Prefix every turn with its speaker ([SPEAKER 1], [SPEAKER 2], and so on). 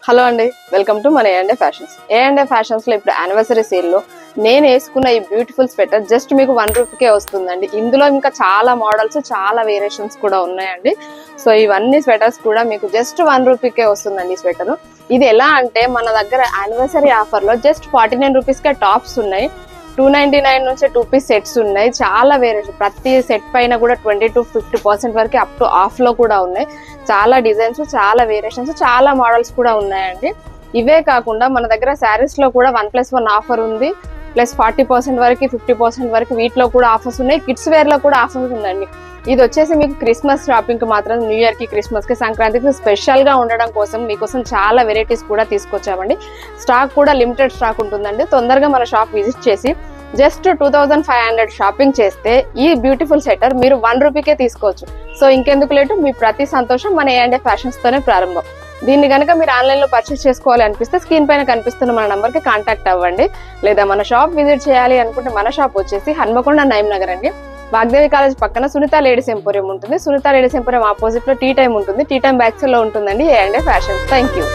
[SPEAKER 1] Hello అండి, welcome to మన ఏ&ఏ fashions. ఏ&ఏ fashions లో ఇప్పుడు యానివర్సరీ సేల్ లో నేను వేసుకున్న ఈ బ్యూటిఫుల్ స్వెటర్ జస్ట్ మీకు 1 రూపీకే వస్తుందండి. ఇందులో ఇంకా చాలా మోడల్స్, చాలా వేరియేషన్స్ కూడా ఉన్నాయండి. సో ఇవన్నీ స్వెటర్స్ కూడా మీకు జస్ట్ 1 రూపీకే వస్తుందండి. స్వెటర్ ఇది ఎలా అంటే మన దగ్గర యానివర్సరీ ఆఫర్ లో జస్ట్ 49 రూపీస్కే టాప్స్ ఉన్నాయి. 299 నుంచి 2 పీస్ సెట్స్ ఉన్నాయి. చాలా వేరియేషన్, ప్రతి సెట్ పైన కూడా 20 to 50% వరకు అప్ టు ఆఫ్ లో కూడా ఉన్నాయి. చాలా డిజైన్స్, చాలా వేరియేషన్స్, చాలా మోడల్స్ కూడా ఉన్నాయండి. ఇవే కాకుండా మన దగ్గర శారీస్ లో కూడా 1+1 ఆఫర్ ఉంది. ప్లస్ 40% వరకు, 50% వరకు వీటిలో కూడా ఆఫర్స్ ఉన్నాయి. కిడ్స్ వేర్ లో కూడా ఆఫర్స్ ఉందండి. ఇది వచ్చేసి మీకు క్రిస్మస్ షాపింగ్ కి మాత్రం, న్యూ ఇయర్ కి, క్రిస్మస్ కి, సంక్రాంతికి స్పెషల్ గా ఉండడం కోసం మీకోసం చాలా వెరైటీస్ కూడా తీసుకొచ్చామండి. స్టాక్ కూడా లిమిటెడ్ స్టాక్ ఉంటుందండి. తొందరగా మన షాప్ విజిట్ చేసి జస్ట్ 2500 షాపింగ్ చేస్తే ఈ బ్యూటిఫుల్ సెటర్ మీరు 1 రూపీకే తీసుకోవచ్చు. సో ఇంకెందుకు లేటు, మీ ప్రతి సంతోషం మన ఏ&ఏ ఫ్యాషన్స్ తోనే ప్రారంభం. దీన్ని కనుక మీరు ఆన్లైన్ లో పర్చేస్ చేసుకోవాలి అనిపిస్తే స్క్రీన్ పైన కనిపిస్తున్న మన నంబర్ కి కాంటాక్ట్ అవ్వండి. లేదా మన షాప్ విజిట్ చేయాలి అనుకుంటే మన షాప్ వచ్చేసి హన్మకొండ నైమ్ నగర్ అండి. వాగ్దేవి కాలేజ్ పక్కన సునీత లేడీస్ ఎంపోరియం ఉంటుంది. సునీత లేడీస్ ఎంపోరియం ఆపోజిట్ లో టీ టైం ఉంటుంది. టీ టైం బ్యాక్ సైడ్ లో ఉంటుందండి ఏ&ఏ ఫ్యాషన్స్. Thank you.